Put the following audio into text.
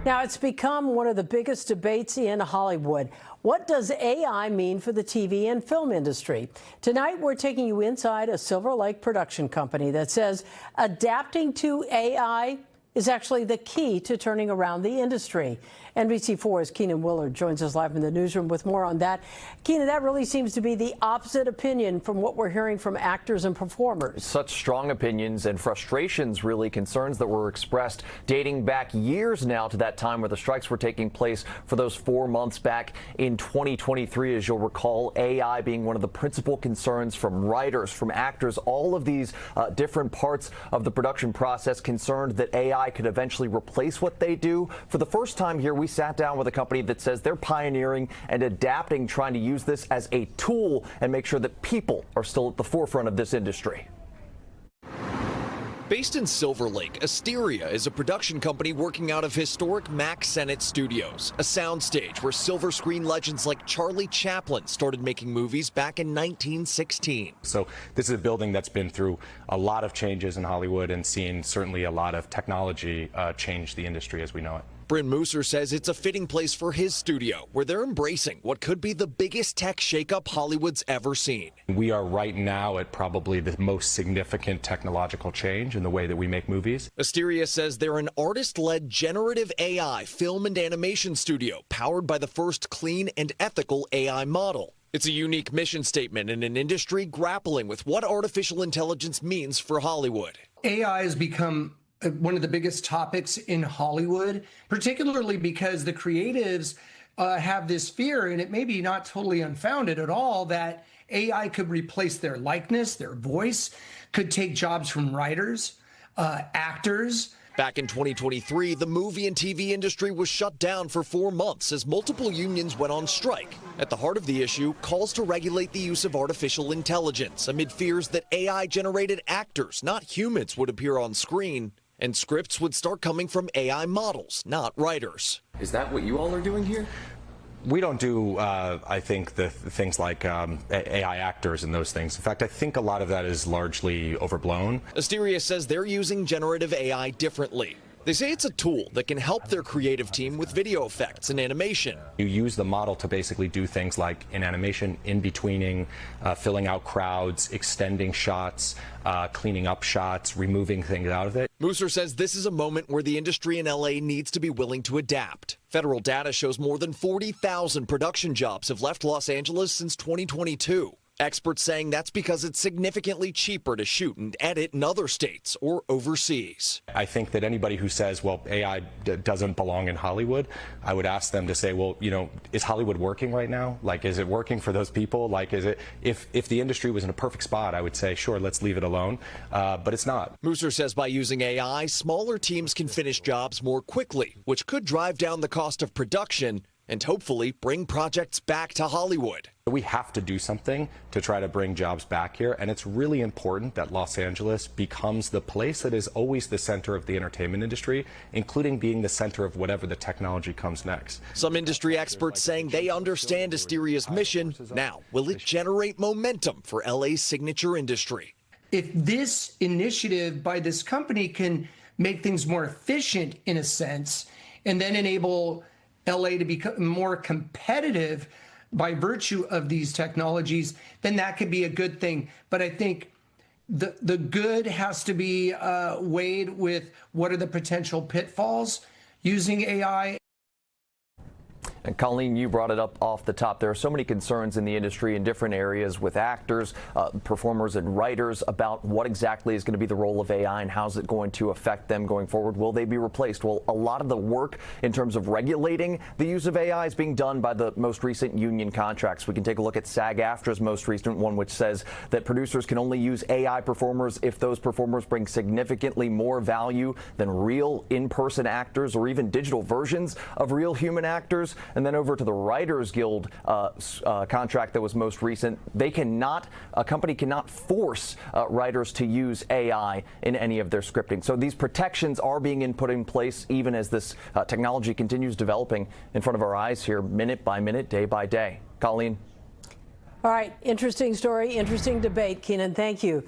Now, it's become one of the biggest debates in Hollywood. What does AI mean for the TV and film industry? Tonight, we're taking you inside a Silver Lake production company that says adapting to AI is actually the key to turning around the industry. NBC4's Keenan Willard joins us live in the newsroom with more on that. Keenan, that really seems to be the opposite opinion from what we're hearing from actors and performers. Such strong opinions and frustrations, really, concerns that were expressed dating back years now to that time where the strikes were taking place for those 4 months back in 2023. As you'll recall, AI being one of the principal concerns from writers, from actors, all of these different parts of the production process concerned that AI could eventually replace what they do. For the first time here, we sat down with a company that says they're pioneering and adapting, trying to use this as a tool and make sure that people are still at the forefront of this industry. Based in Silver Lake, Asteria is a production company working out of historic Mack Sennett Studios, a soundstage where silver screen legends like Charlie Chaplin started making movies back in 1916. So this is a building that's been through a lot of changes in Hollywood and seen certainly a lot of technology change the industry as we know it. Bryn Mooser says it's a fitting place for his studio, where they're embracing what could be the biggest tech shakeup Hollywood's ever seen. We are right now at probably the most significant technological change in the way that we make movies. Asteria says they're an artist-led generative AI film and animation studio powered by the first clean and ethical AI model. It's a unique mission statement in an industry grappling with what artificial intelligence means for Hollywood. AI has become one of the biggest topics in Hollywood, particularly because the creatives have this fear, and it may be not totally unfounded at all, that AI could replace their likeness, their voice, could take jobs from writers, actors. Back in 2023, the movie and TV industry was shut down for 4 months as multiple unions went on strike. At the heart of the issue, calls to regulate the use of artificial intelligence amid fears that AI-generated actors, not humans, would appear on screen. And scripts would start coming from AI models, not writers. Is that what you all are doing here? We don't do, I think, the things like AI actors and those things. In fact, I think a lot of that is largely overblown. Asteria says they're using generative AI differently. They say it's a tool that can help their creative team with video effects and animation. You use the model to basically do things like in animation, in-betweening, filling out crowds, extending shots, cleaning up shots, removing things out of it. Mooser says this is a moment where the industry in LA needs to be willing to adapt. Federal data shows more than 40,000 production jobs have left Los Angeles since 2022. Experts saying that's because it's significantly cheaper to shoot and edit in other states or overseas. I think that anybody who says, well, AI doesn't belong in Hollywood, I would ask them to say, well, you know, is Hollywood working right now? Like, is it working for those people? Like, is it, if the industry was in a perfect spot, I would say, sure, let's leave it alone. But it's not. Mooser says by using AI, smaller teams can finish jobs more quickly, which could drive down the cost of production and hopefully bring projects back to Hollywood. We have to do something to try to bring jobs back here, and it's really important that Los Angeles becomes the place that is always the center of the entertainment industry, including being the center of whatever the technology comes next. Some industry experts saying they understand Asteria's mission. Now, will it generate momentum for LA's signature industry? If this initiative by this company can make things more efficient in a sense, and then enable LA to become more competitive by virtue of these technologies, then that could be a good thing. But I think the good has to be weighed with what are the potential pitfalls using AI. And Colleen, you brought it up off the top. There are so many concerns in the industry in different areas with actors, performers and writers about what exactly is going to be the role of AI and how's it going to affect them going forward. Will they be replaced? Well, a lot of the work in terms of regulating the use of AI is being done by the most recent union contracts. We can take a look at SAG-AFTRA's most recent one, which says that producers can only use AI performers if those performers bring significantly more value than real in-person actors or even digital versions of real human actors. And then over to the Writers Guild contract that was most recent, a company cannot force writers to use AI in any of their scripting. So these protections are being put in place even as this technology continues developing in front of our eyes here, minute by minute, day by day. Colleen. All right, interesting story, interesting debate. Keenan, thank you.